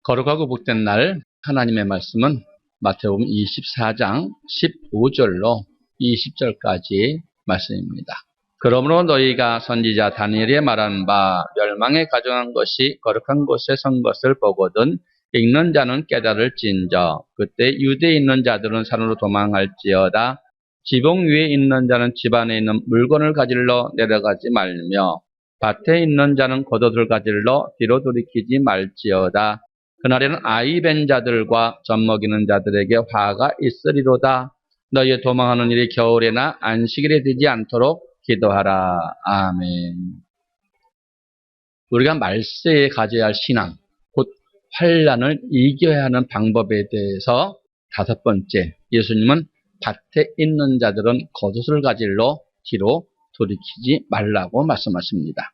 거룩하고 복된 날 하나님의 말씀은 마태복음 24장 15절로 20절까지 말씀입니다. 그러므로 너희가 선지자 다니엘이 말한 바 멸망에 가져간 것이 거룩한 곳에 선 것을 보거든 읽는 자는 깨달을진저 그때 유대에 있는 자들은 산으로 도망할지어다 지붕 위에 있는 자는 집 안에 있는 물건을 가지러 내려가지 말며 밭에 있는 자는 겉옷을 가지러 뒤로 돌이키지 말지어다. 그날에는 아이 뵌 자들과 젖먹이는 자들에게 화가 있으리로다. 너희의 도망하는 일이 겨울에나 안식일에 되지 않도록 기도하라. 아멘. 우리가 말세에 가져야 할 신앙, 곧 환난을 이겨야 하는 방법에 대해서 다섯 번째, 예수님은 밭에 있는 자들은 겉옷을 가지러 뒤로 돌이키지 말라고 말씀하십니다.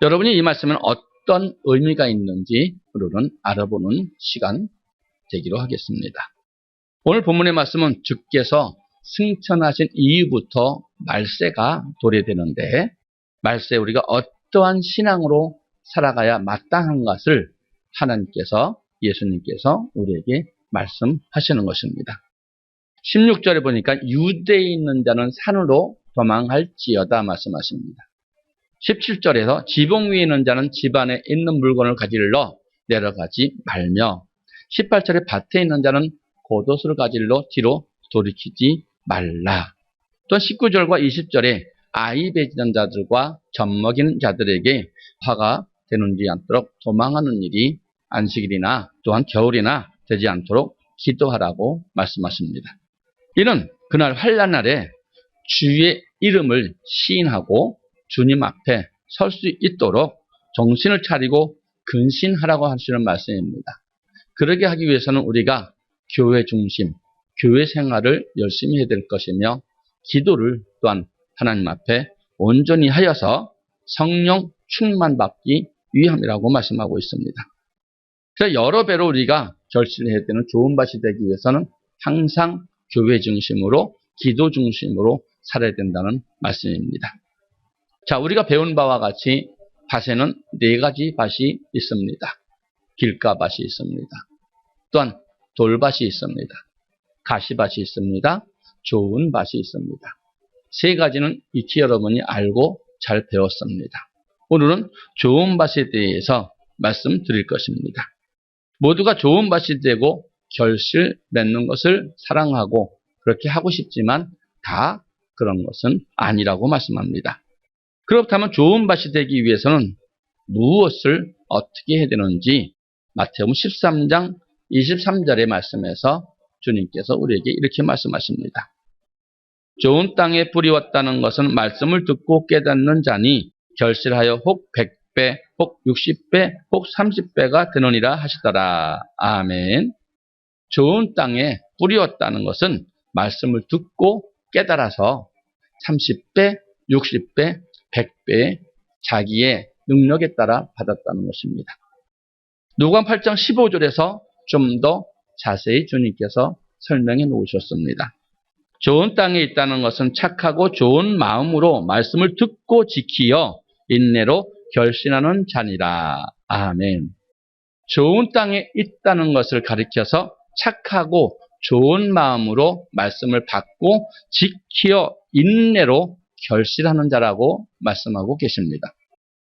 여러분이 이 말씀은 어떤 의미가 있는지 우리는 알아보는 시간 되기로 하겠습니다. 오늘 본문의 말씀은 주께서 승천하신 이후부터 말세가 도래되는데 말세에 우리가 어떠한 신앙으로 살아가야 마땅한 것을 하나님께서 예수님께서 우리에게 말씀하시는 것입니다. 16절에 보니까 유대에 있는 자는 산으로 도망할지어다 말씀하십니다. 17절에서 지붕 위에 있는 자는 집 안에 있는 물건을 가지러 내려가지 말며 18절에 밭에 있는 자는 겉옷을 가지러 뒤로 돌이키지 말라. 또 19절과 20절에 아이 뵈지는 자들과 젖먹이는 자들에게 화가 되는지 않도록 도망하는 일이 안식일이나 또한 겨울이나 되지 않도록 기도하라고 말씀하십니다. 이는 그날 환난날에 주의 이름을 시인하고 주님 앞에 설 수 있도록 정신을 차리고 근신하라고 하시는 말씀입니다. 그러게 하기 위해서는 우리가 교회 중심, 교회 생활을 열심히 해야 될 것이며 기도를 또한 하나님 앞에 온전히 하여서 성령 충만받기 위함이라고 말씀하고 있습니다. 그래서 여러 배로 우리가 결실해야 되는 좋은 밭이 되기 위해서는 항상 교회 중심으로 기도 중심으로 살아야 된다는 말씀입니다. 자, 우리가 배운 바와 같이 밭에는 네 가지 밭이 있습니다. 길가밭이 있습니다. 또한 돌밭이 있습니다. 가시밭이 있습니다. 좋은 밭이 있습니다. 세 가지는 익히 여러분이 알고 잘 배웠습니다. 오늘은 좋은 밭에 대해서 말씀드릴 것입니다. 모두가 좋은 밭이 되고 결실 맺는 것을 사랑하고 그렇게 하고 싶지만 다 그런 것은 아니라고 말씀합니다. 그렇다면 좋은 밭이 되기 위해서는 무엇을 어떻게 해야 되는지 마태복음 13장 23절의 말씀에서 주님께서 우리에게 이렇게 말씀하십니다. 좋은 땅에 뿌리웠다는 것은 말씀을 듣고 깨닫는 자니 결실하여 혹 100배, 혹 60배, 혹 30배가 되느니라 하시더라. 아멘. 좋은 땅에 뿌리웠다는 것은 말씀을 듣고 깨달아서 30배, 60배, 100배 자기의 능력에 따라 받았다는 것입니다. 누가복음 8장 15절에서 좀 더 자세히 주님께서 설명해 놓으셨습니다. 좋은 땅에 있다는 것은 착하고 좋은 마음으로 말씀을 듣고 지키어 인내로 결신하는 자니라. 아멘. 좋은 땅에 있다는 것을 가리켜서 착하고 좋은 마음으로 말씀을 받고 지키어 인내로 결실하는 자라고 말씀하고 계십니다.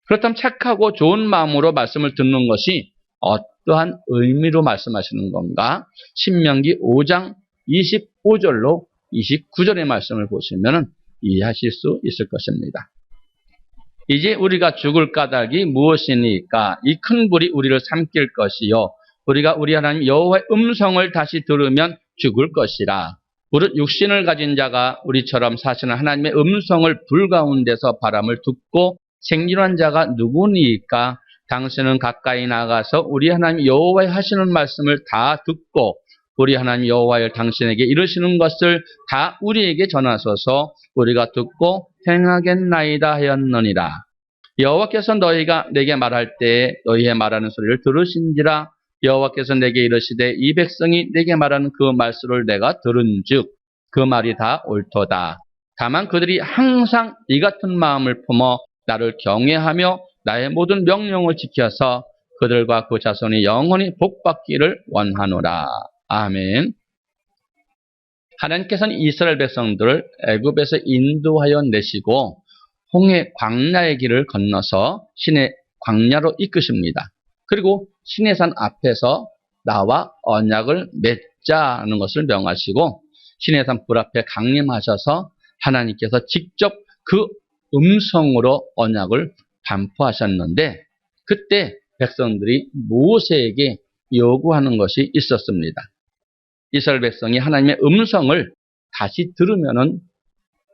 그렇다면 착하고 좋은 마음으로 말씀을 듣는 것이 어떠한 의미로 말씀하시는 건가? 신명기 5장 25절로 29절의 말씀을 보시면 이해하실 수 있을 것입니다. 이제 우리가 죽을 까닭이 무엇이니까? 이 큰 불이 우리를 삼킬 것이요 우리가 우리 하나님 여호와의 음성을 다시 들으면 죽을 것이라. 무릇 육신을 가진 자가 우리처럼 사시는 하나님의 음성을 불 가운데서 바람을 듣고 생존한 자가 누구니까? 당신은 가까이 나가서 우리 하나님 여호와의 하시는 말씀을 다 듣고 우리 하나님 여호와여 당신에게 이르시는 것을 다 우리에게 전하소서. 우리가 듣고 행하겠나이다 하였느니라. 여호와께서 너희가 내게 말할 때에 너희의 말하는 소리를 들으신지라. 여호와께서 내게 이르시되 이 백성이 내게 말하는 그 말씀을 내가 들은즉 그 말이 다 옳도다. 다만 그들이 항상 이 같은 마음을 품어 나를 경외하며 나의 모든 명령을 지켜서 그들과 그 자손이 영원히 복받기를 원하노라. 아멘. 하나님께서는 이스라엘 백성들을 애굽에서 인도하여 내시고 홍해 광야의 길을 건너서 신의 광야로 이끄십니다. 그리고 시내산 앞에서 나와 언약을 맺자는 것을 명하시고 시내산 불 앞에 강림하셔서 하나님께서 직접 그 음성으로 언약을 반포하셨는데 그때 백성들이 모세에게 요구하는 것이 있었습니다. 이스라엘 백성이 하나님의 음성을 다시 들으면은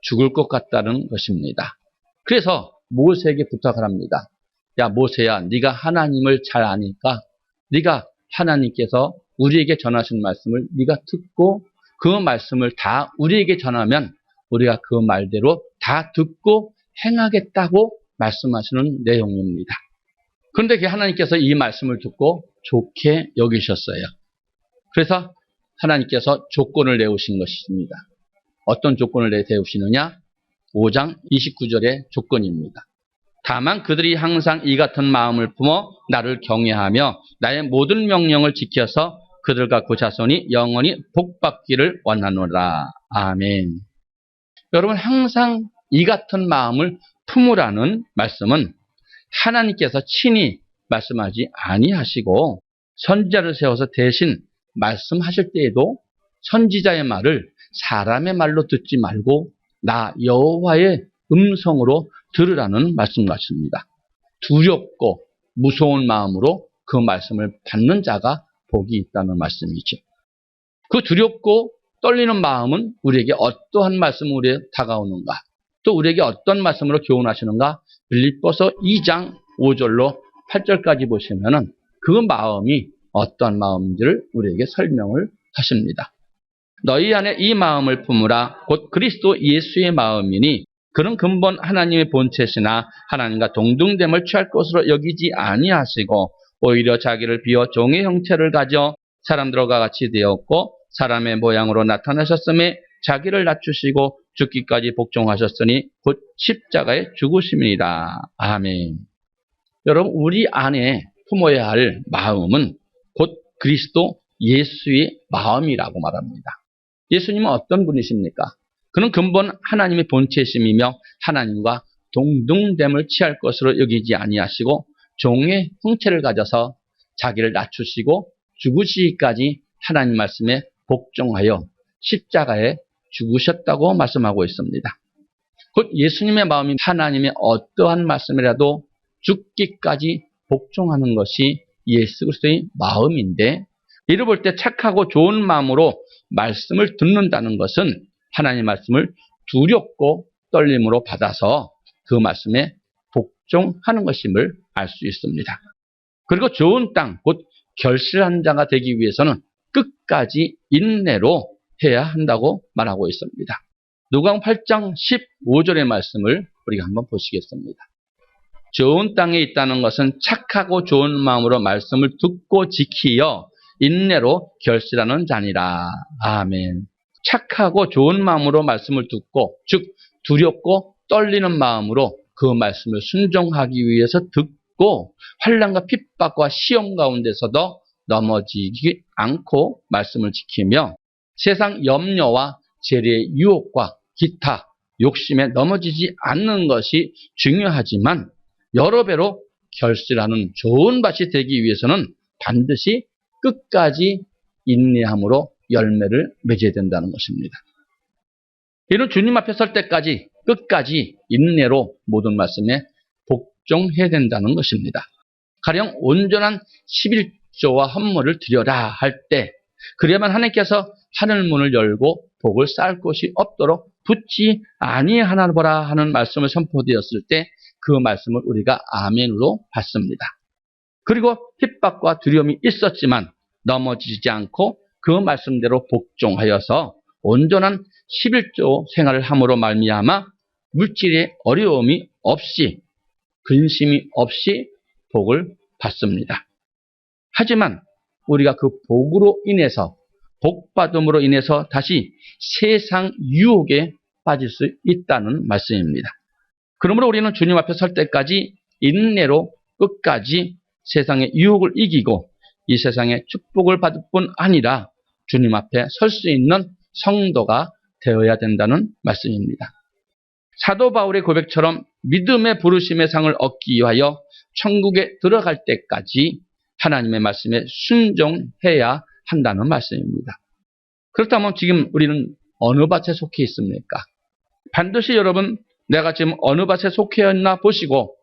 죽을 것 같다는 것입니다. 그래서 모세에게 부탁을 합니다. 야 모세야, 네가 하나님을 잘 아니까 네가 하나님께서 우리에게 전하신 말씀을 네가 듣고 그 말씀을 다 우리에게 전하면 우리가 그 말대로 다 듣고 행하겠다고 말씀하시는 내용입니다. 그런데 하나님께서 이 말씀을 듣고 좋게 여기셨어요. 그래서 하나님께서 조건을 내오신 것입니다. 어떤 조건을 내세우시느냐? 5장 29절의 조건입니다. 다만 그들이 항상 이 같은 마음을 품어 나를 경외하며 나의 모든 명령을 지켜서 그들과 그 자손이 영원히 복받기를 원하노라. 아멘. 여러분, 항상 이 같은 마음을 품으라는 말씀은 하나님께서 친히 말씀하지 아니하시고 선지자를 세워서 대신 말씀하실 때에도 선지자의 말을 사람의 말로 듣지 말고 나 여호와의 음성으로 들으라는 말씀 같습니다. 두렵고 무서운 마음으로 그 말씀을 받는 자가 복이 있다는 말씀이죠. 그 두렵고 떨리는 마음은 우리에게 어떠한 말씀으로 우리에게 다가오는가? 또 우리에게 어떤 말씀으로 교훈하시는가? 빌립보서 2장 5절로 8절까지 보시면은 그 마음이 어떤 마음인지를 우리에게 설명을 하십니다. 너희 안에 이 마음을 품으라. 곧 그리스도 예수의 마음이니 그는 근본 하나님의 본체시나 하나님과 동등됨을 취할 것으로 여기지 아니하시고 오히려 자기를 비워 종의 형체를 가져 사람들과 같이 되었고 사람의 모양으로 나타나셨음에 자기를 낮추시고 죽기까지 복종하셨으니 곧 십자가에 죽으심이니라. 아멘. 여러분, 우리 안에 품어야 할 마음은 곧 그리스도 예수의 마음이라고 말합니다. 예수님은 어떤 분이십니까? 그는 근본 하나님의 본체심이며 하나님과 동등됨을 취할 것으로 여기지 아니하시고 종의 형체를 가져서 자기를 낮추시고 죽으시기까지 하나님 말씀에 복종하여 십자가에 죽으셨다고 말씀하고 있습니다. 곧 예수님의 마음이 하나님의 어떠한 말씀이라도 죽기까지 복종하는 것이 예수 그리스도의 마음인데 이를 볼 때 착하고 좋은 마음으로 말씀을 듣는다는 것은 하나님의 말씀을 두렵고 떨림으로 받아서 그 말씀에 복종하는 것임을 알 수 있습니다. 그리고 좋은 땅, 곧 결실한 자가 되기 위해서는 끝까지 인내로 해야 한다고 말하고 있습니다. 누가복음 8장 15절의 말씀을 우리가 한번 보시겠습니다. 좋은 땅에 있다는 것은 착하고 좋은 마음으로 말씀을 듣고 지키어 인내로 결실하는 자니라. 아멘. 착하고 좋은 마음으로 말씀을 듣고 즉 두렵고 떨리는 마음으로 그 말씀을 순종하기 위해서 듣고 환난과 핍박과 시험 가운데서도 넘어지지 않고 말씀을 지키며 세상 염려와 재리의 유혹과 기타 욕심에 넘어지지 않는 것이 중요하지만 여러 배로 결실하는 좋은 밭이 되기 위해서는 반드시 끝까지 인내함으로 열매를 맺어야 된다는 것입니다. 이는 주님 앞에 설 때까지 끝까지 인내로 모든 말씀에 복종해야 된다는 것입니다. 가령 온전한 11조와 헌물을 드려라 할 때 그래야만 하나님께서 하늘문을 열고 복을 쌓을 곳이 없도록 붙지 아니하나 보라 하는 말씀을 선포되었을 때 그 말씀을 우리가 아멘으로 받습니다. 그리고 핍박과 두려움이 있었지만 넘어지지 않고 그 말씀대로 복종하여서 온전한 11조 생활을 함으로 말미암아 물질의 어려움이 없이 근심이 없이 복을 받습니다. 하지만 우리가 그 복으로 인해서 복받음으로 인해서 다시 세상 유혹에 빠질 수 있다는 말씀입니다. 그러므로 우리는 주님 앞에 설 때까지 인내로 끝까지 세상의 유혹을 이기고 이 세상의 축복을 받을 뿐 아니라 주님 앞에 설 수 있는 성도가 되어야 된다는 말씀입니다. 사도 바울의 고백처럼 믿음의 부르심의 상을 얻기 위하여 천국에 들어갈 때까지 하나님의 말씀에 순종해야 한다는 말씀입니다. 그렇다면 지금 우리는 어느 밭에 속해 있습니까? 반드시 여러분 내가 지금 어느 밭에 속해 있나 보시고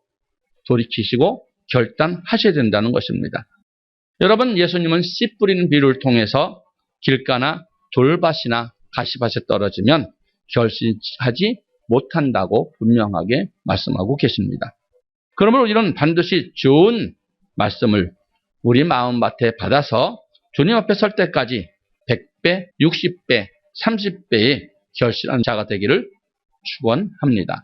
돌이키시고 결단하셔야 된다는 것입니다. 여러분, 예수님은 씨 뿌리는 비유를 통해서 길가나 돌밭이나 가시밭에 떨어지면 결실하지 못한다고 분명하게 말씀하고 계십니다. 그러므로 우리는 반드시 좋은 말씀을 우리 마음밭에 받아서 주님 앞에 설 때까지 100배, 60배, 30배의 결실한 자가 되기를 축원합니다.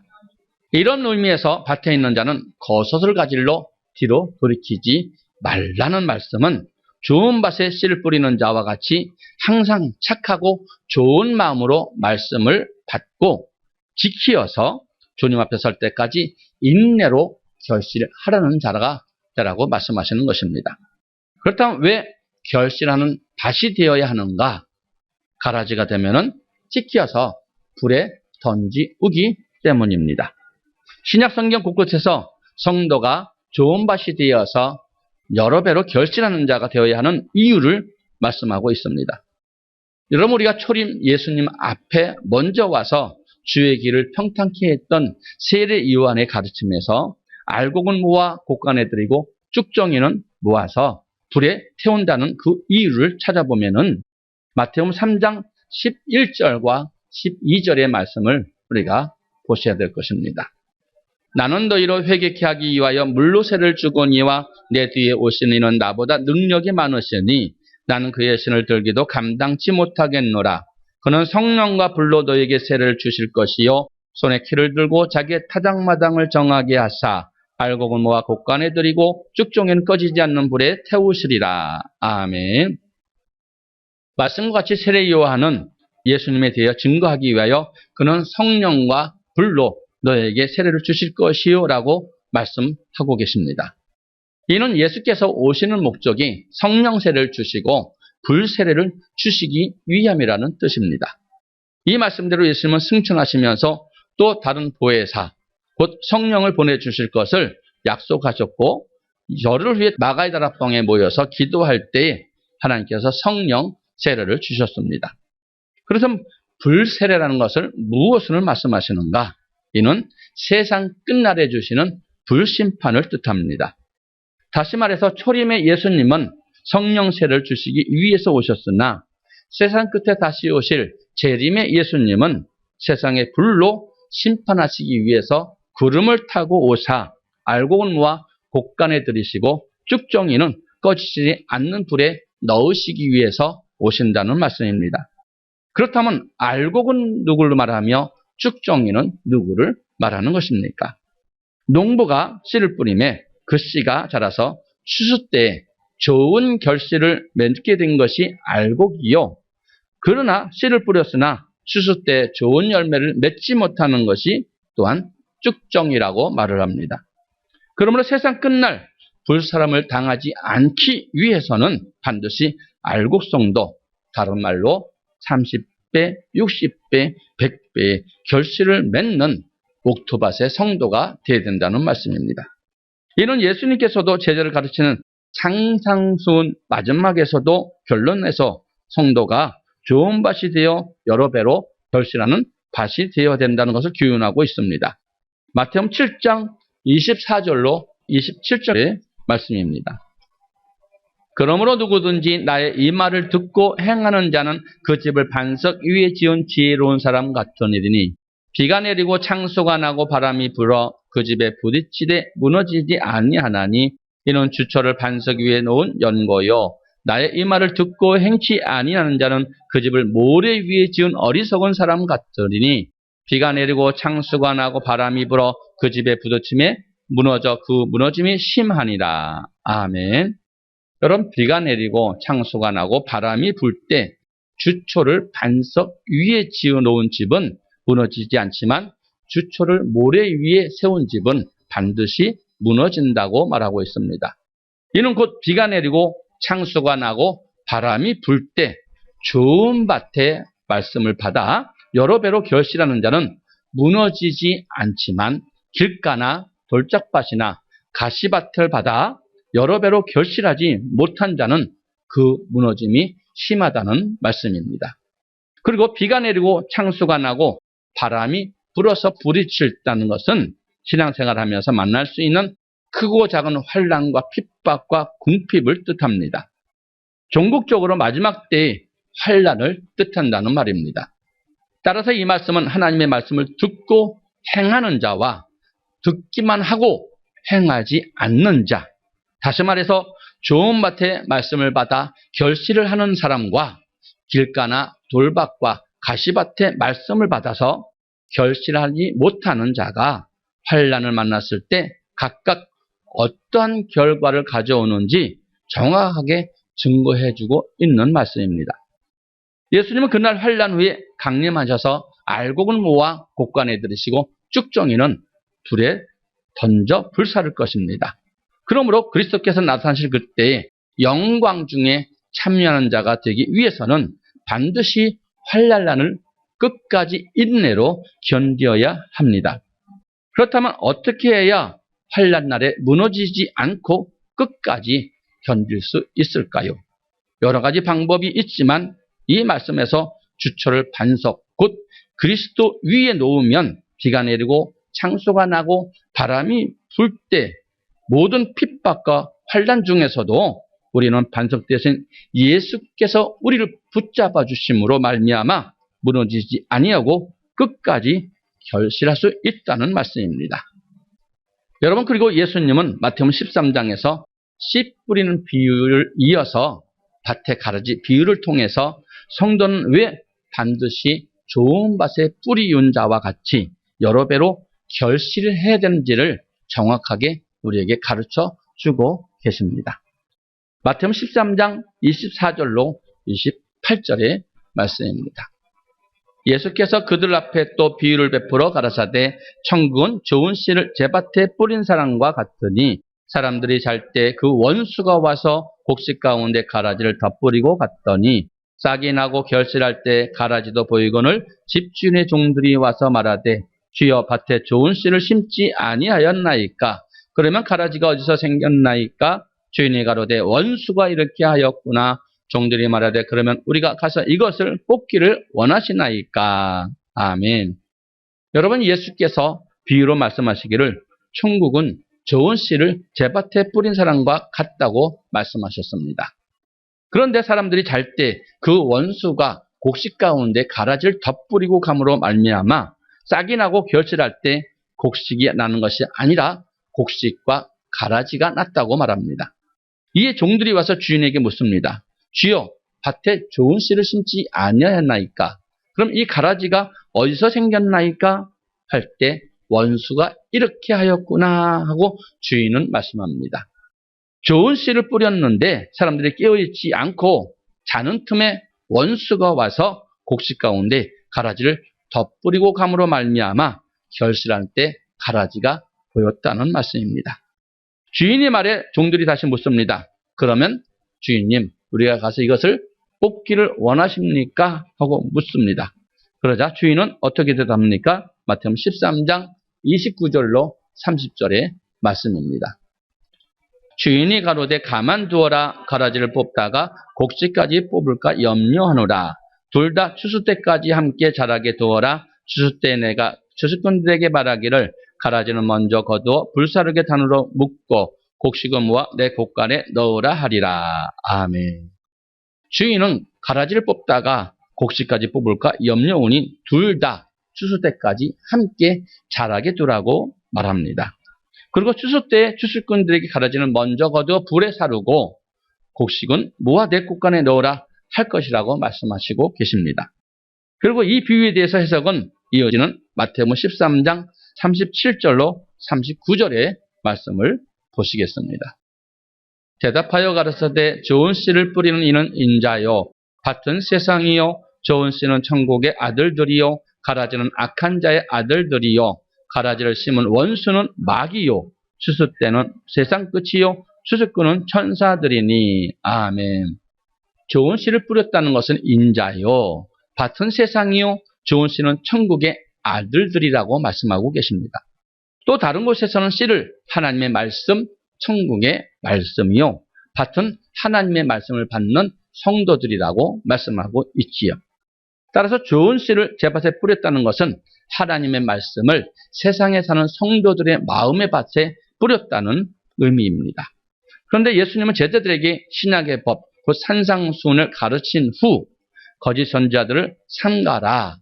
이런 의미에서 밭에 있는 자는 겉옷을 가질로 뒤로 돌이키지 말라는 말씀은 좋은 밭에 씨를 뿌리는 자와 같이 항상 착하고 좋은 마음으로 말씀을 받고 지키어서 주님 앞에 설 때까지 인내로 결실하라는 자가 되라고 말씀하시는 것입니다. 그렇다면 왜 결실하는 밭이 되어야 하는가? 가라지가 되면은 찢겨서 불에 던지우기 때문입니다. 신약 성경 곳곳에서 성도가 좋은 밭이 되어서 여러 배로 결실하는 자가 되어야 하는 이유를 말씀하고 있습니다. 여러분, 우리가 초림 예수님 앞에 먼저 와서 주의 길을 평탄케 했던 세례 요한의 가르침에서 알곡은 모아 곡간에 들이고 쭉정이는 모아서 불에 태운다는 그 이유를 찾아보면은 마태복음 3장 11절과 12절의 말씀을 우리가 보셔야 될 것입니다. 나는 너희로 회개케 하기 위하여 물로 세를 주거니와 내 뒤에 오신 이는 나보다 능력이 많으시니 나는 그의 신을 들기도 감당치 못하겠노라. 그는 성령과 불로 너에게 세를 주실 것이요 손에 키를 들고 자기의 타작마당을 정하게 하사 알곡은 모아 곡간에 들이고 쭉종에는 꺼지지 않는 불에 태우시리라. 아멘. 말씀과 같이 세례 요한은 예수님에 대해 증거하기 위하여 그는 성령과 불로 너에게 세례를 주실 것이요 라고 말씀하고 계십니다. 이는 예수께서 오시는 목적이 성령 세례를 주시고 불 세례를 주시기 위함이라는 뜻입니다. 이 말씀대로 예수님은 승천하시면서 또 다른 보혜사, 곧 성령을 보내주실 것을 약속하셨고 열흘 후에 마가의 다락방에 모여서 기도할 때에 하나님께서 성령 세례를 주셨습니다. 그래서 불 세례라는 것을 무엇을 말씀하시는가? 이는 세상 끝날에 주시는 불심판을 뜻합니다. 다시 말해서 초림의 예수님은 성령 세례를 주시기 위해서 오셨으나 세상 끝에 다시 오실 재림의 예수님은 세상의 불로 심판하시기 위해서 구름을 타고 오사 알곡은 모아 곡간에 들이시고 쭉정이는 꺼지지 않는 불에 넣으시기 위해서 오신다는 말씀입니다. 그렇다면 알곡은 누구를 말하며 쭉정이는 누구를 말하는 것입니까? 농부가 씨를 뿌리매 그 씨가 자라서 추수 때에 좋은 결실을 맺게 된 것이 알곡이요. 그러나 씨를 뿌렸으나 추수 때 좋은 열매를 맺지 못하는 것이 또한 쭉정이라고 말을 합니다. 그러므로 세상 끝날 불사람을 당하지 않기 위해서는 반드시 알곡성도, 다른 말로 30배, 60배, 100배의 결실을 맺는 옥토밭의 성도가 되어야 된다는 말씀입니다. 이는 예수님께서도 제자를 가르치는 상상수훈 마지막에서도 결론내서 성도가 좋은 밭이 되어 여러 배로 결실하는 밭이 되어야 된다는 것을 교훈하고 있습니다. 마태복음 7장 24절로 27절의 말씀입니다. 그러므로 누구든지 나의 이 말을 듣고 행하는 자는 그 집을 반석 위에 지은 지혜로운 사람 같으니니 비가 내리고 창수가 나고 바람이 불어 그 집에 부딪히되 무너지지 아니하나니 이는 주철을 반석 위에 놓은 연고요. 나의 이 말을 듣고 행치 아니하는 자는 그 집을 모래 위에 지은 어리석은 사람 같으리니 비가 내리고 창수가 나고 바람이 불어 그 집에 부딪히매 무너져 그 무너짐이 심하니라. 아멘. 여러분, 비가 내리고 창수가 나고 바람이 불 때 주초를 반석 위에 지어 놓은 집은 무너지지 않지만 주초를 모래 위에 세운 집은 반드시 무너진다고 말하고 있습니다. 이는 곧 비가 내리고 창수가 나고 바람이 불 때 좋은 밭에 말씀을 받아 여러 배로 결실하는 자는 무너지지 않지만 길가나 돌짝밭이나 가시밭을 받아 여러 배로 결실하지 못한 자는 그 무너짐이 심하다는 말씀입니다. 그리고 비가 내리고 창수가 나고 바람이 불어서 부딪힐다는 것은 신앙생활하면서 만날 수 있는 크고 작은 환난과 핍박과 궁핍을 뜻합니다. 종국적으로 마지막 때의 환난을 뜻한다는 말입니다. 따라서 이 말씀은 하나님의 말씀을 듣고 행하는 자와 듣기만 하고 행하지 않는 자, 다시 말해서 좋은 밭에 말씀을 받아 결실을 하는 사람과 길가나 돌밭과 가시밭에 말씀을 받아서 결실하지 못하는 자가 환난을 만났을 때 각각 어떠한 결과를 가져오는지 정확하게 증거해주고 있는 말씀입니다. 예수님은 그날 환난 후에 강림하셔서 알곡을 모아 곳간에 들이시고 쭉정이는 불에 던져 불사를 것입니다. 그러므로 그리스도께서 나타나실 그때에 영광 중에 참여하는 자가 되기 위해서는 반드시 환난을 끝까지 인내로 견뎌야 합니다. 그렇다면 어떻게 해야 환난 날에 무너지지 않고 끝까지 견딜 수 있을까요? 여러 가지 방법이 있지만 이 말씀에서 주처를 반석, 곧 그리스도 위에 놓으면 비가 내리고 창수가 나고 바람이 불 때 모든 핍박과 환난 중에서도 우리는 반석 대신 예수께서 우리를 붙잡아 주심으로 말미암아 무너지지 아니하고 끝까지 결실할 수 있다는 말씀입니다. 여러분, 그리고 예수님은 마태복음 13장에서 씨 뿌리는 비유를 이어서 밭에 가라지 비유를 통해서 성도는 왜 반드시 좋은 밭에 뿌리운 자와 같이 여러 배로 결실을 해야 되는지를 정확하게 우리에게 가르쳐 주고 계십니다. 마태복음 13장 24절로 28절의 말씀입니다. 예수께서 그들 앞에 또 비유를 베풀어 가라사대 천국은 좋은 씨를 제 밭에 뿌린 사람과 같으니 사람들이 잘 때 그 원수가 와서 곡식 가운데 가라지를 덧뿌리고 갔더니 싹이 나고 결실할 때 가라지도 보이거늘 집주인의 종들이 와서 말하되 주여 밭에 좋은 씨를 심지 아니하였나이까? 그러면 가라지가 어디서 생겼나이까? 주인이 가로되 원수가 이렇게 하였구나. 종들이 말하되 그러면 우리가 가서 이것을 뽑기를 원하시나이까? 아멘. 여러분, 예수께서 비유로 말씀하시기를 천국은 좋은 씨를 제 밭에 뿌린 사람과 같다고 말씀하셨습니다. 그런데 사람들이 잘 때 그 원수가 곡식 가운데 가라지를 덧뿌리고 감으로 말미암아 싹이 나고 결실할 때 곡식이 나는 것이 아니라 곡식과 가라지가 났다고 말합니다. 이에 종들이 와서 주인에게 묻습니다. 주여, 밭에 좋은 씨를 심지 아니하였나이까? 그럼 이 가라지가 어디서 생겼나이까? 할 때 원수가 이렇게 하였구나 하고 주인은 말씀합니다. 좋은 씨를 뿌렸는데 사람들이 깨어있지 않고 자는 틈에 원수가 와서 곡식 가운데 가라지를 덧뿌리고 감으로 말미암아 결실할 때 가라지가 보였다는 말씀입니다. 주인이 말해 종들이 다시 묻습니다. 그러면 주인님, 우리가 가서 이것을 뽑기를 원하십니까? 하고 묻습니다. 그러자 주인은 어떻게 대답합니까? 마태복음 13장 29절로 30절의 말씀입니다. 주인이 가로되 가만두어라. 가라지를 뽑다가 곡식까지 뽑을까 염려하노라. 둘 다 추수 때까지 함께 자라게 두어라. 추수 때 내가 추수꾼들에게 말하기를 가라지는 먼저 거두어 불사르게 단으로 묶고 곡식을 모아 내 곳간에 넣으라 하리라. 아멘. 주인은 가라지를 뽑다가 곡식까지 뽑을까 염려하니 둘 다 추수 때까지 함께 자라게 두라고 말합니다. 그리고 추수 때 추수꾼들에게 가라지는 먼저 거두어 불에 사르고 곡식은 모아 내 곳간에 넣으라 할 것이라고 말씀하시고 계십니다. 그리고 이 비유에 대해서 해석은 이어지는 마태복음 13장 37절로 39절의 말씀을 보시겠습니다. 대답하여 가라사대 좋은 씨를 뿌리는 이는 인자요 밭은 세상이요 좋은 씨는 천국의 아들들이요 가라지는 악한 자의 아들들이요 가라지를 심은 원수는 마귀요 추수 때는 세상 끝이요 추수꾼은 천사들이니. 아멘. 좋은 씨를 뿌렸다는 것은 인자요, 밭은 세상이요, 좋은 씨는 천국의 아들들이라고 말씀하고 계십니다. 또 다른 곳에서는 씨를 하나님의 말씀, 천국의 말씀이요, 밭은 하나님의 말씀을 받는 성도들이라고 말씀하고 있지요. 따라서 좋은 씨를 제 밭에 뿌렸다는 것은 하나님의 말씀을 세상에 사는 성도들의 마음의 밭에 뿌렸다는 의미입니다. 그런데 예수님은 제자들에게 신약의 법, 그 산상수훈을 가르친 후 거짓 선지자들을 삼가라.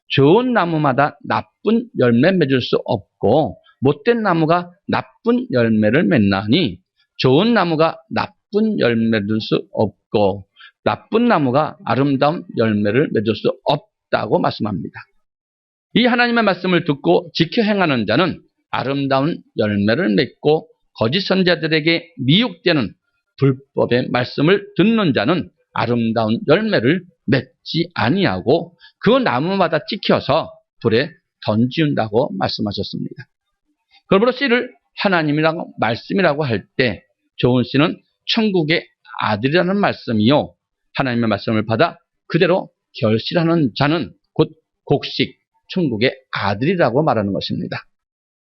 좋은 나무마다 나쁜 열매 맺을 수 없고 못된 나무가 나쁜 열매를 맺나니 좋은 나무가 나쁜 열매를 맺을 수 없고 나쁜 나무가 아름다운 열매를 맺을 수 없다고 말씀합니다. 이 하나님의 말씀을 듣고 지켜 행하는 자는 아름다운 열매를 맺고 거짓 선지자들에게 미혹되는 불법의 말씀을 듣는 자는 아름다운 열매를 맺지 아니하고 그 나무마다 찍혀서 불에 던지운다고 말씀하셨습니다. 그러므로 씨를 하나님이라고 말씀이라고 할 때 좋은 씨는 천국의 아들이라는 말씀이요, 하나님의 말씀을 받아 그대로 결실하는 자는 곧 곡식, 천국의 아들이라고 말하는 것입니다.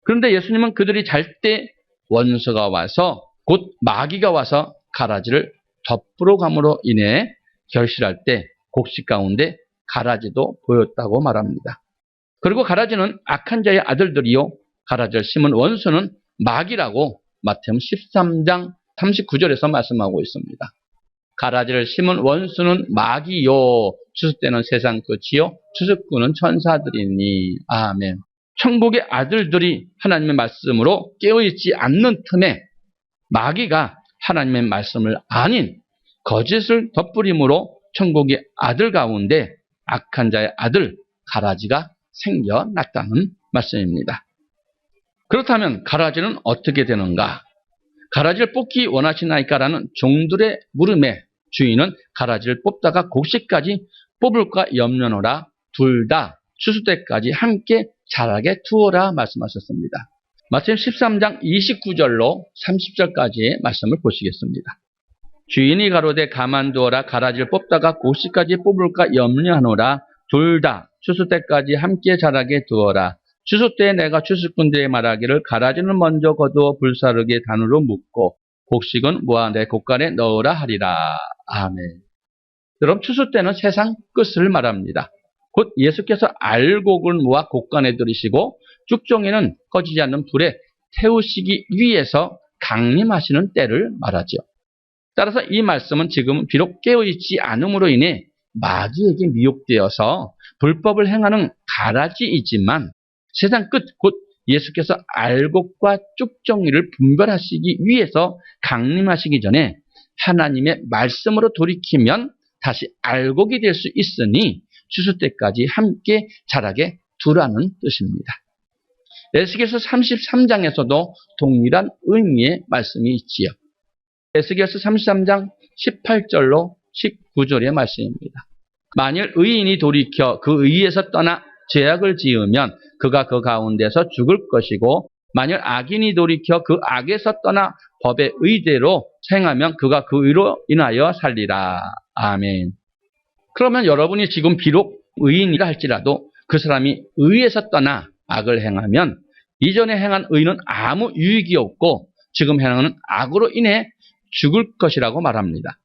그런데 예수님은 그들이 잘 때 원수가 와서 곧 마귀가 와서 가라지를 덮으러 감으로 인해 결실할 때 곡식 가운데 가라지도 보였다고 말합니다. 그리고 가라지는 악한 자의 아들들이요, 가라지를 심은 원수는 마귀라고 마태복음 13장 39절에서 말씀하고 있습니다. 가라지를 심은 원수는 마귀요, 추수 때는 세상 끝이요, 추수꾼은 천사들이니. 아멘. 천국의 아들들이 하나님의 말씀으로 깨어있지 않는 틈에 마귀가 하나님의 말씀을 아닌 거짓을 덧부림으로 천국의 아들 가운데 악한 자의 아들 가라지가 생겨났다는 말씀입니다. 그렇다면 가라지는 어떻게 되는가? 가라지를 뽑기 원하시나이까라는 종들의 물음에 주인은 가라지를 뽑다가 곡식까지 뽑을까 염려노라, 둘 다 추수 때까지 함께 자라게 두어라 말씀하셨습니다. 마태복음 13장 29절로 30절까지의 말씀을 보시겠습니다. 주인이 가로되 가만두어라, 가라지를 뽑다가 곡식까지 뽑을까 염려하노라, 둘 다 추수 때까지 함께 자라게 두어라. 추수 때에 내가 추수꾼들에게 말하기를 가라지는 먼저 거두어 불사르게 단으로 묶고 곡식은 모아 내 곳간에 넣으라 하리라. 아멘. 여러분, 추수 때는 세상 끝을 말합니다. 곧 예수께서 알곡을 모아 곳간에 들이시고 쭉종이는 꺼지지 않는 불에 태우시기 위해서 강림하시는 때를 말하죠. 따라서 이 말씀은 지금 비록 깨어있지 않음으로 인해 마귀에게 미혹되어서 불법을 행하는 가라지이지만 세상 끝, 곧 예수께서 알곡과 쭉정이를 분별하시기 위해서 강림하시기 전에 하나님의 말씀으로 돌이키면 다시 알곡이 될 수 있으니 추수 때까지 함께 자라게 두라는 뜻입니다. 에스겔서 33장에서도 동일한 의미의 말씀이 있지요. 에스겔서 33장 18절로 19절의 말씀입니다. 만일 의인이 돌이켜 그 의에서 떠나 죄악을 지으면 그가 그 가운데서 죽을 것이고 만일 악인이 돌이켜 그 악에서 떠나 법의 의대로 행하면 그가 그 의로 인하여 살리라. 아멘. 그러면 여러분이 지금 비록 의인이라 할지라도 그 사람이 의에서 떠나 악을 행하면 이전에 행한 의는 아무 유익이 없고 지금 행하는 악으로 인해 죽을 것이라고 말합니다.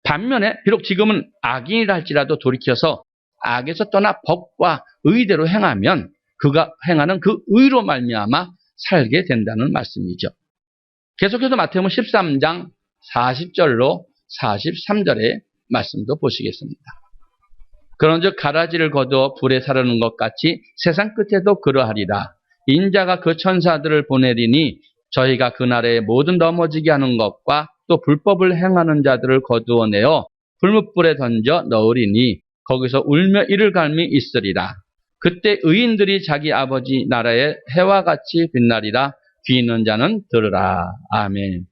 반면에 비록 지금은 악인이라 할지라도 돌이켜서 악에서 떠나 법과 의대로 행하면 그가 행하는 그 의로 말미암아 살게 된다는 말씀이죠. 계속해서 마태복음 13장 40절로 43절의 말씀도 보시겠습니다. 그런즉 가라지를 거두어 불에 사르는 것 같이 세상 끝에도 그러하리라. 인자가 그 천사들을 보내리니 저희가 그날에 모든 넘어지게 하는 것과 또 불법을 행하는 자들을 거두어내어 불뭇불에 던져 넣으리니 거기서 울며 이를 갈미 있으리라. 그때 의인들이 자기 아버지 나라의 해와 같이 빛나리라. 귀 있는 자는 들으라. 아멘.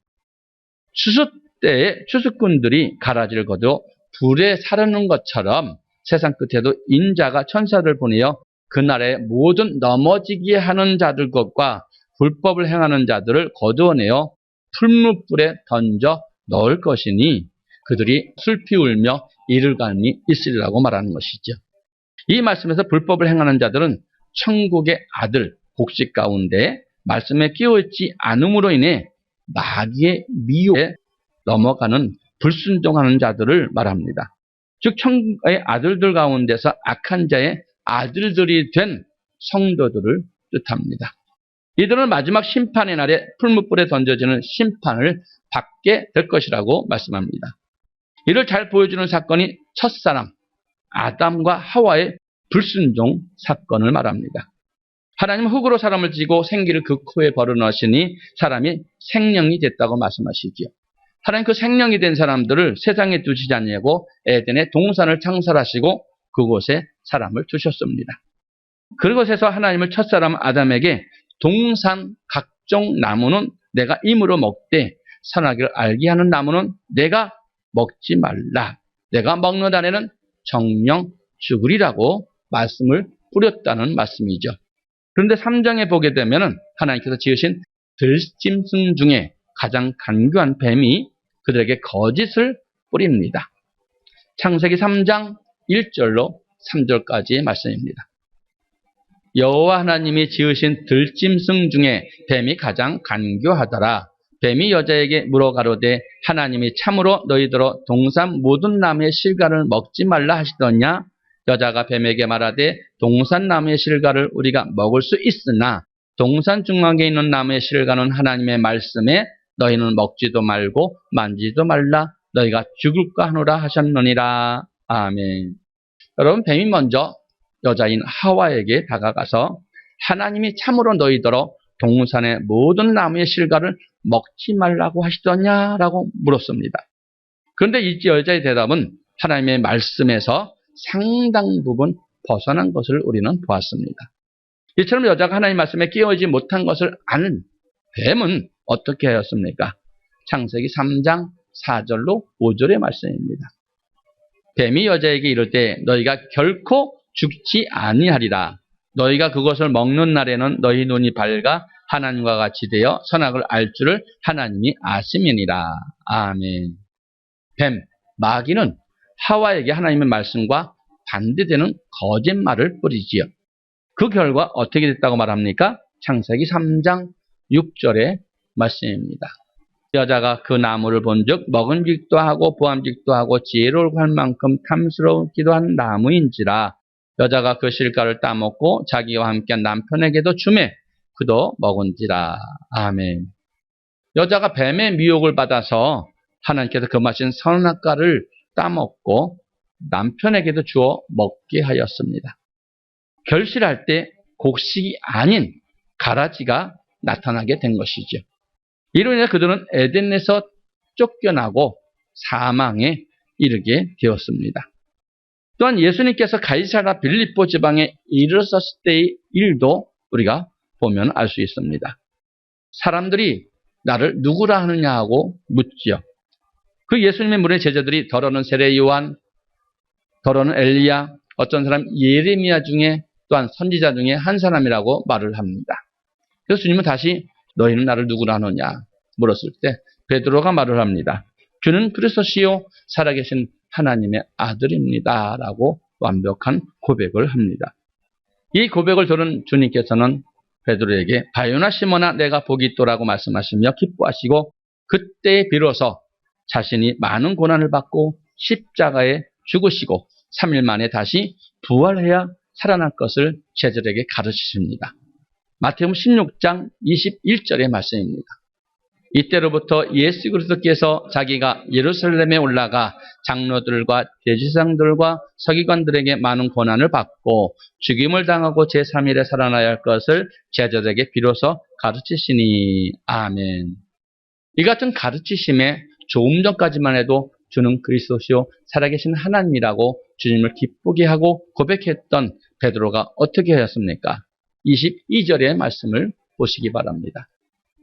추수 때에 추수꾼들이 가라지를 거두어 불에 사르는 것처럼 세상 끝에도 인자가 천사를 보내어 그날에 모든 넘어지게 하는 자들 것과 불법을 행하는 자들을 거두어내어 풀무불에 던져 넣을 것이니 그들이 슬피 울며 이를 갈미 있으리라고 말하는 것이죠. 이 말씀에서 불법을 행하는 자들은 천국의 아들 복식 가운데 말씀에 끼어있지 않음으로 인해 마귀의 미혹에 넘어가는 불순종하는 자들을 말합니다. 즉 천국의 아들들 가운데서 악한 자의 아들들이 된 성도들을 뜻합니다. 이들은 마지막 심판의 날에 풀무불에 던져지는 심판을 받게 될 것이라고 말씀합니다. 이를 잘 보여주는 사건이 첫사람 아담과 하와의 불순종 사건을 말합니다. 하나님은 흙으로 사람을 지고 생기를 그 코에 벌어넣으시니 사람이 생명이 됐다고 말씀하시지요. 하나님 그 생명이 된 사람들을 세상에 두시지 않냐고 에덴의 동산을 창설하시고 그곳에 사람을 두셨습니다. 그곳에서 하나님은 첫사람 아담에게 동산 각종 나무는 내가 임으로 먹되 선악을 알게 하는 나무는 내가 먹지 말라. 내가 먹는 날에는 정령 죽으리라고 말씀을 뿌렸다는 말씀이죠. 그런데 3장에 보게 되면 하나님께서 지으신 들짐승 중에 가장 간교한 뱀이 그들에게 거짓을 뿌립니다. 창세기 3장 1절로 3절까지의 말씀입니다. 여호와 하나님이 지으신 들짐승 중에 뱀이 가장 간교하더라. 뱀이 여자에게 물어 가로되 하나님이 참으로 너희더러 동산 모든 나무의 실과를 먹지 말라 하시더냐? 여자가 뱀에게 말하되 동산 나무의 실과를 우리가 먹을 수 있으나 동산 중앙에 있는 나무의 실과는 하나님의 말씀에 너희는 먹지도 말고 만지도 말라 너희가 죽을까 하노라 하셨느니라. 아멘. 여러분 뱀이 먼저 여자인 하와에게 다가가서 하나님이 참으로 너희더러 동산의 모든 나무의 실과를 먹지 말라고 하시더냐라고 물었습니다. 그런데 이 여자의 대답은 하나님의 말씀에서 상당 부분 벗어난 것을 우리는 보았습니다. 이처럼 여자가 하나님의 말씀에 끼어있지 못한 것을 아는 뱀은 어떻게 하였습니까? 창세기 3장 4절로 5절의 말씀입니다. 뱀이 여자에게 이르되 너희가 결코 죽지 아니하리라. 너희가 그것을 먹는 날에는 너희 눈이 밝아 하나님과 같이 되어 선악을 알 줄을 하나님이 아심이니라. 아멘. 뱀, 마귀는 하와에게 하나님의 말씀과 반대되는 거짓말을 뿌리지요. 그 결과 어떻게 됐다고 말합니까? 창세기 3장 6절의 말씀입니다. 여자가 그 나무를 본즉 먹은직도 하고 보암직도 하고 지혜로울고 할 만큼 탐스럽기도 한 나무인지라. 여자가 그 실과를 따먹고 자기와 함께 남편에게도 주매 그도 먹은지라. 아멘. 여자가 뱀의 미혹을 받아서 하나님께서 금하신 선악과를 따먹고 남편에게도 주어 먹게 하였습니다. 결실할 때 곡식이 아닌 가라지가 나타나게 된 것이죠. 이로 인해 그들은 에덴에서 쫓겨나고 사망에 이르게 되었습니다. 또한 예수님께서 가이사랴 빌립보 지방에 이르렀을 때의 일도 우리가 보면 알 수 있습니다. 사람들이 나를 누구라 하느냐 하고 묻지요. 그 예수님의 물의 제자들이 더러는 세례 요한, 더러는 엘리야, 어떤 사람 예레미야 중에 또한 선지자 중에 한 사람이라고 말을 합니다. 그래서 주님은 다시 너희는 나를 누구라 하느냐 물었을 때 베드로가 말을 합니다. 주는 그리스도시요 살아계신 하나님의 아들입니다 라고 완벽한 고백을 합니다. 이 고백을 들은 주님께서는 베드로에게 바요나 시몬아 내가 복이 있도라고 말씀하시며 기뻐하시고 그때 비로소 자신이 많은 고난을 받고 십자가에 죽으시고 3일 만에 다시 부활해야 살아날 것을 제자들에게 가르치십니다. 마태복음 16장 21절의 말씀입니다. 이때로부터 예수 그리스도께서 자기가 예루살렘에 올라가 장로들과 대제사장들과 서기관들에게 많은 고난을 받고 죽임을 당하고 제3일에 살아나야 할 것을 제자들에게 비로소 가르치시니. 아멘. 이 같은 가르치심에 조금 전까지만 해도 주는 그리스도시요 살아계신 하나님이라고 주님을 기쁘게 하고 고백했던 베드로가 어떻게 하였습니까? 22절의 말씀을 보시기 바랍니다.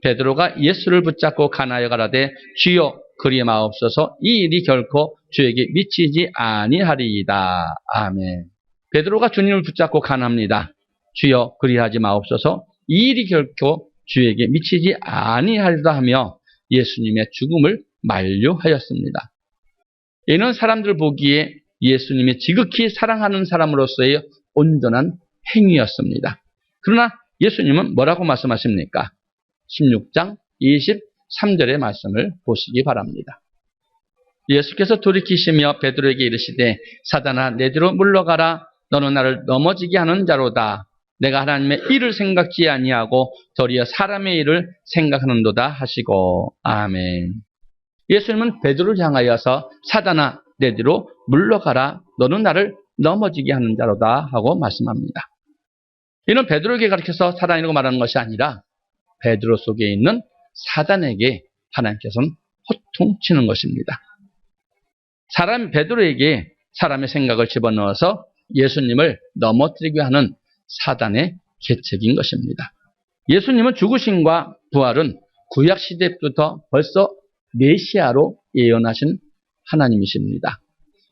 베드로가 예수를 붙잡고 간하여 가라되 주여 그리 마옵소서 이 일이 결코 주에게 미치지 아니하리이다. 아멘. 베드로가 주님을 붙잡고 간합니다. 주여 그리하지 마옵소서 이 일이 결코 주에게 미치지 아니하리다 하며 예수님의 죽음을 만류하였습니다. 이는 사람들 보기에 예수님이 지극히 사랑하는 사람으로서의 온전한 행위였습니다. 그러나 예수님은 뭐라고 말씀하십니까? 16장 23절의 말씀을 보시기 바랍니다. 예수께서 돌이키시며 베드로에게 이르시되 사단아 내 뒤로 물러가라. 너는 나를 넘어지게 하는 자로다. 내가 하나님의 일을 생각지 아니하고 도리어 사람의 일을 생각하는도다 하시고. 아멘. 예수님은 베드로를 향하여서 사단아 내 뒤로 물러가라. 너는 나를 넘어지게 하는 자로다 하고 말씀합니다. 이는 베드로에게 가르쳐서 사단이라고 말하는 것이 아니라 베드로 속에 있는 사단에게 하나님께서는 호통치는 것입니다. 베드로에게 사람의 생각을 집어넣어서 예수님을 넘어뜨리게 하는 사단의 계책인 것입니다. 예수님은 죽으심과 부활은 구약시대부터 벌써 메시아로 예언하신 하나님이십니다.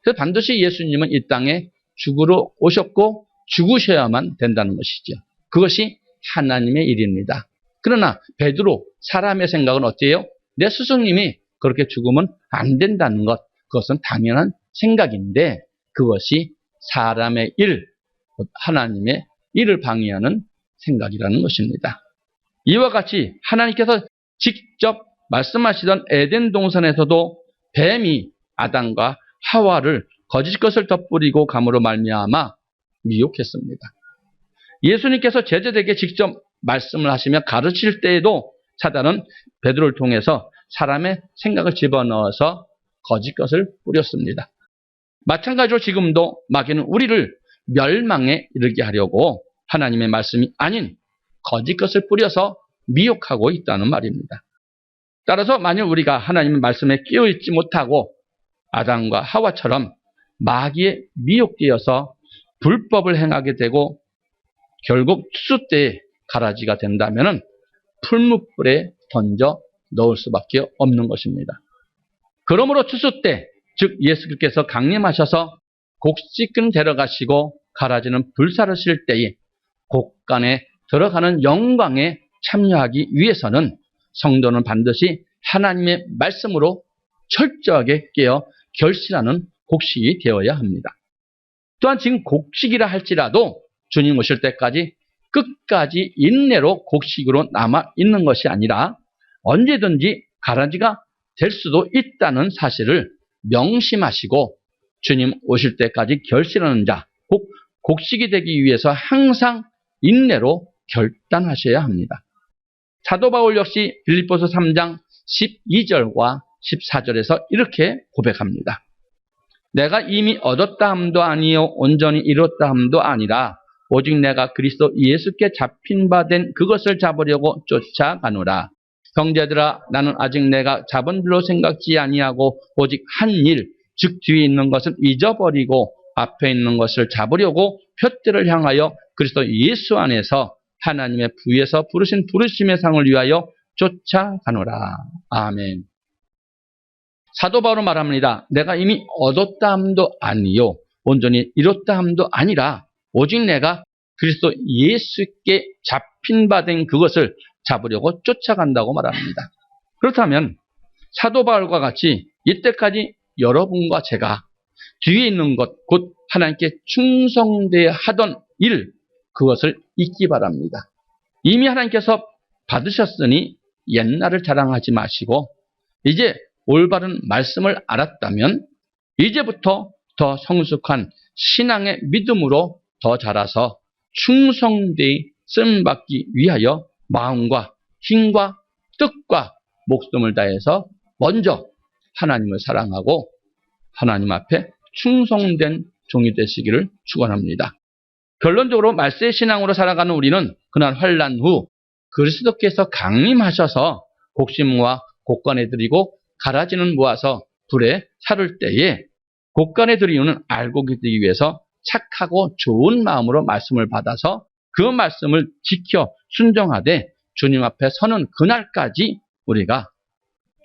그래서 반드시 예수님은 이 땅에 죽으러 오셨고 죽으셔야만 된다는 것이죠. 그것이 하나님의 일입니다. 그러나 베드로, 사람의 생각은 어때요? 내 스승님이 그렇게 죽으면 안 된다는 것, 그것은 당연한 생각인데 그것이 사람의 일, 하나님의 일을 방해하는 생각이라는 것입니다. 이와 같이 하나님께서 직접 말씀하시던 에덴 동산에서도 뱀이 아담과 하와를 거짓 것을 덧뿌리고 감으로 말미암아 미혹했습니다. 예수님께서 제자들에게 직접 말씀을 하시며 가르칠 때에도 사단은 베드로를 통해서 사람의 생각을 집어넣어서 거짓 것을 뿌렸습니다. 마찬가지로 지금도 마귀는 우리를 멸망에 이르게 하려고 하나님의 말씀이 아닌 거짓 것을 뿌려서 미혹하고 있다는 말입니다. 따라서 만일 우리가 하나님의 말씀에 끼어있지 못하고 아담과 하와처럼 마귀에 미혹되어서 불법을 행하게 되고 결국 추수 때에 가라지가 된다면 풀무불에 던져 넣을 수밖에 없는 것입니다. 그러므로 추수 때, 즉 예수께서 강림하셔서 곡식은 데려가시고 가라지는 불사르실 때에 곡간에 들어가는 영광에 참여하기 위해서는 성도는 반드시 하나님의 말씀으로 철저하게 깨어 결실하는 곡식이 되어야 합니다. 또한 지금 곡식이라 할지라도 주님 오실 때까지 끝까지 인내로 곡식으로 남아 있는 것이 아니라 언제든지 가라지가 될 수도 있다는 사실을 명심하시고 주님 오실 때까지 결실하는 자, 곧 곡식이 되기 위해서 항상 인내로 결단하셔야 합니다. 사도 바울 역시 빌립보서 3장 12절과 14절에서 이렇게 고백합니다. 내가 이미 얻었다 함도 아니요 온전히 이뤘다 함도 아니라 오직 내가 그리스도 예수께 잡힌 바 된 그것을 잡으려고 쫓아가노라. 형제들아 나는 아직 내가 잡은 줄로 생각지 아니하고 오직 한 일, 즉 뒤에 있는 것을 잊어버리고 앞에 있는 것을 잡으려고 표대를 향하여 그리스도 예수 안에서 하나님의 부에서 부르신 부르심의 상을 위하여 쫓아가노라. 아멘. 사도 바울은 말합니다. 내가 이미 얻었다 함도 아니요 온전히 이뤘다 함도 아니라 오직 내가 그리스도 예수께 잡힌 바 된 그것을 잡으려고 쫓아간다고 말합니다. 그렇다면 사도 바울과 같이 이때까지 여러분과 제가 뒤에 있는 것, 곧 하나님께 충성되어야 하던 일, 그것을 잊기 바랍니다. 이미 하나님께서 받으셨으니 옛날을 자랑하지 마시고 이제 올바른 말씀을 알았다면 이제부터 더 성숙한 신앙의 믿음으로 더 자라서 충성되이 쓰임받기 위하여 마음과 힘과 뜻과 목숨을 다해서 먼저 하나님을 사랑하고 하나님 앞에 충성된 종이 되시기를 축원합니다. 결론적으로 말세의 신앙으로 살아가는 우리는 그날 환난 후 그리스도께서 강림하셔서 곡식과 곡간에 들이고 가라지는 모아서 불에 사를 때에 곡간에 들이우는 알곡이 되기 위해서 착하고 좋은 마음으로 말씀을 받아서 그 말씀을 지켜 순종하되 주님 앞에 서는 그날까지 우리가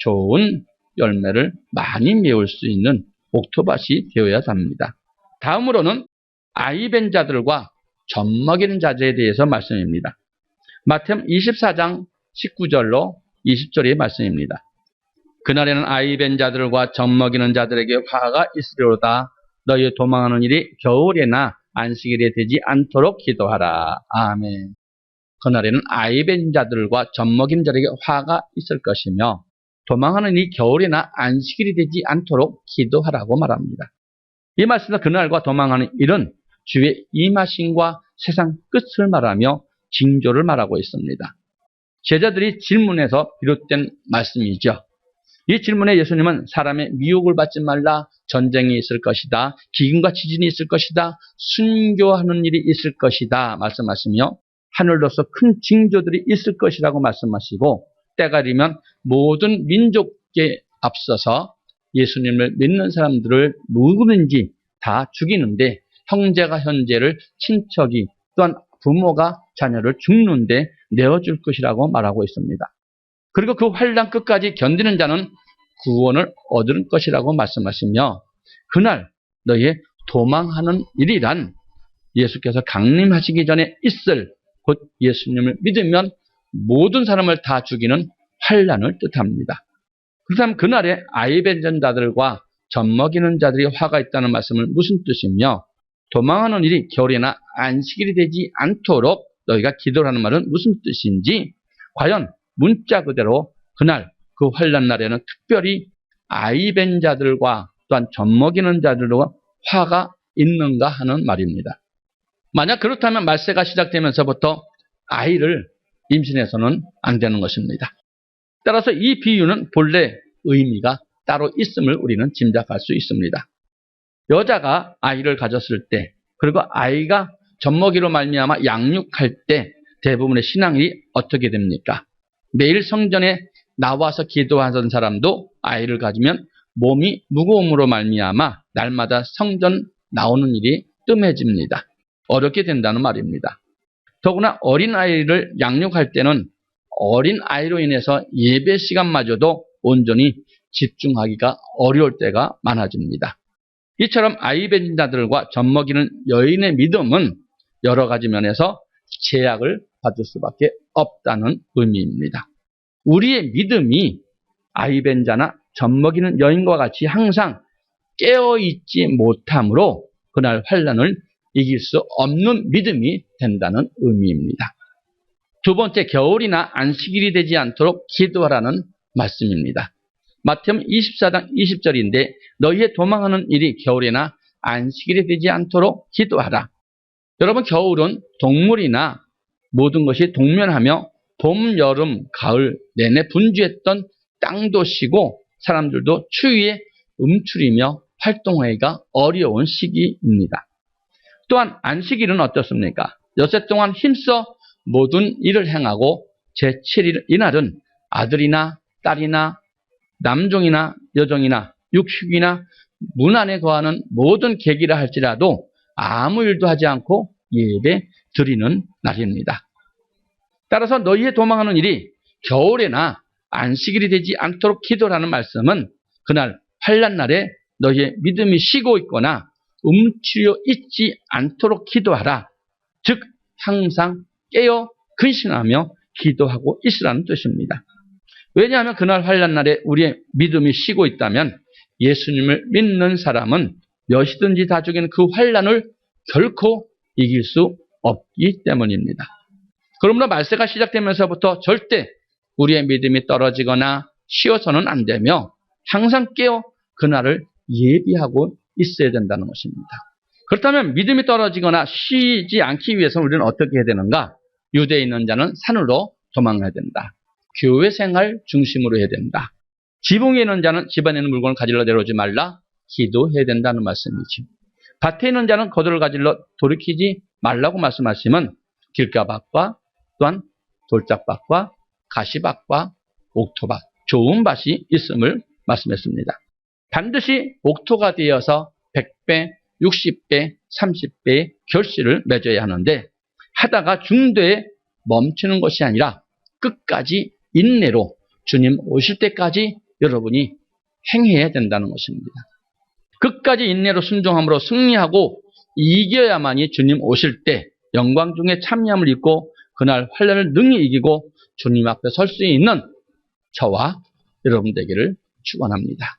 좋은 열매를 많이 메울 수 있는 옥토밭이 되어야 합니다. 다음으로는 아이벤 자들과 젖먹이는 자들에 대해서 말씀입니다. 마태복음 24장 19절로 20절의 말씀입니다. 그날에는 아이 벤 자들과 젖먹이는 자들에게 화가 있으리로다. 너희 도망하는 일이 겨울에나 안식일에 되지 않도록 기도하라. 아멘. 그날에는 아이 벤 자들과 젖먹이는 자들에게 화가 있을 것이며 도망하는 일이 겨울에나 안식일이 되지 않도록 기도하라고 말합니다. 이 말씀은 그날과 도망하는 일은 주의 임하심과 세상 끝을 말하며 징조를 말하고 있습니다. 제자들이 질문에서 비롯된 말씀이죠. 이 질문에 예수님은 사람의 미혹을 받지 말라, 전쟁이 있을 것이다, 기근과 지진이 있을 것이다, 순교하는 일이 있을 것이다 말씀하시며 하늘로서 큰 징조들이 있을 것이라고 말씀하시고 때가 되면 모든 민족에 앞서서 예수님을 믿는 사람들을 누구든지 다 죽이는데 형제가 형제를, 친척이 또한 부모가 자녀를 죽는데 내어줄 것이라고 말하고 있습니다. 그리고 그 환난 끝까지 견디는 자는 구원을 얻을 것이라고 말씀하시며 그날 너희의 도망하는 일이란 예수께서 강림하시기 전에 있을 곧 예수님을 믿으면 모든 사람을 다 죽이는 환난을 뜻합니다. 그렇다면 그날에 아이벤 자들과 젖먹이는 자들이 화가 있다는 말씀은 무슨 뜻이며 도망하는 일이 겨울이나 안식일이 되지 않도록 너희가 기도를 하는 말은 무슨 뜻인지 과연 문자 그대로 그날 그 환난 날에는 특별히 아이벤 자들과 또한 젖먹이는 자들과 화가 있는가 하는 말입니다. 만약 그렇다면 말세가 시작되면서부터 아이를 임신해서는 안 되는 것입니다. 따라서 이 비유는 본래 의미가 따로 있음을 우리는 짐작할 수 있습니다. 여자가 아이를 가졌을 때 그리고 아이가 젖먹이로 말미암아 양육할 때 대부분의 신앙이 어떻게 됩니까? 매일 성전에 나와서 기도하던 사람도 아이를 가지면 몸이 무거움으로 말미암아 날마다 성전 나오는 일이 뜸해집니다. 어렵게 된다는 말입니다. 더구나 어린아이를 양육할 때는 어린아이로 인해서 예배 시간마저도 온전히 집중하기가 어려울 때가 많아집니다. 이처럼 아이벤 자들과 젖먹이는 여인의 믿음은 여러 가지 면에서 제약을 받을 수밖에 없다는 의미입니다. 우리의 믿음이 아이벤 자나 젖먹이는 여인과 같이 항상 깨어있지 못함으로 그날 환난을 이길 수 없는 믿음이 된다는 의미입니다. 두 번째, 겨울이나 안식일이 되지 않도록 기도하라는 말씀입니다. 마태복음 24장 20절인데 너희의 도망하는 일이 겨울이나 안식일이 되지 않도록 기도하라. 여러분, 겨울은 동물이나 모든 것이 동면하며 봄, 여름, 가을 내내 분주했던 땅도 쉬고 사람들도 추위에 움츠리며 활동하기가 어려운 시기입니다. 또한 안식일은 어떻습니까? 여섯 동안 힘써 모든 일을 행하고 제7일 이날은 아들이나 딸이나 남종이나 여종이나 육축이나 문 안에 거하는 모든 계기라 할지라도 아무 일도 하지 않고 예배 드리는 날입니다. 따라서 너희의 도망하는 일이 겨울에나 안식일이 되지 않도록 기도라는 말씀은 그날 환난 날에 너희의 믿음이 쉬고 있거나 움츠려 있지 않도록 기도하라. 즉 항상 깨어 근신하며 기도하고 있으라는 뜻입니다. 왜냐하면 그날 환난 날에 우리의 믿음이 쉬고 있다면 예수님을 믿는 사람은 몇이든지 다 죽이는 그 환난을 결코 이길 수 없기 때문입니다. 그러므로 말세가 시작되면서부터 절대 우리의 믿음이 떨어지거나 쉬어서는 안 되며 항상 깨어 그날을 예비하고 있어야 된다는 것입니다. 그렇다면 믿음이 떨어지거나 쉬지 않기 위해서는 우리는 어떻게 해야 되는가? 유대에 있는 자는 산으로 도망가야 된다. 교회 생활 중심으로 해야 된다. 지붕에 있는 자는 집안에 있는 물건을 가지러 내려오지 말라. 기도해야 된다는 말씀이죠. 밭에 있는 자는 거두를 가지러 돌이키지 말라고 말씀하시면 길가밭과 또한 돌짝밭과 가시밭과 옥토밭, 좋은 밭이 있음을 말씀했습니다. 반드시 옥토가 되어서 100배, 60배, 30배의 결실을 맺어야 하는데 하다가 중도에 멈추는 것이 아니라 끝까지 인내로 주님 오실 때까지 여러분이 행해야 된다는 것입니다. 끝까지 인내로 순종함으로 승리하고 이겨야만이 주님 오실 때 영광 중에 참여함을 입고 그날 환난을 능히 이기고 주님 앞에 설 수 있는 저와 여러분 되기를 축원합니다.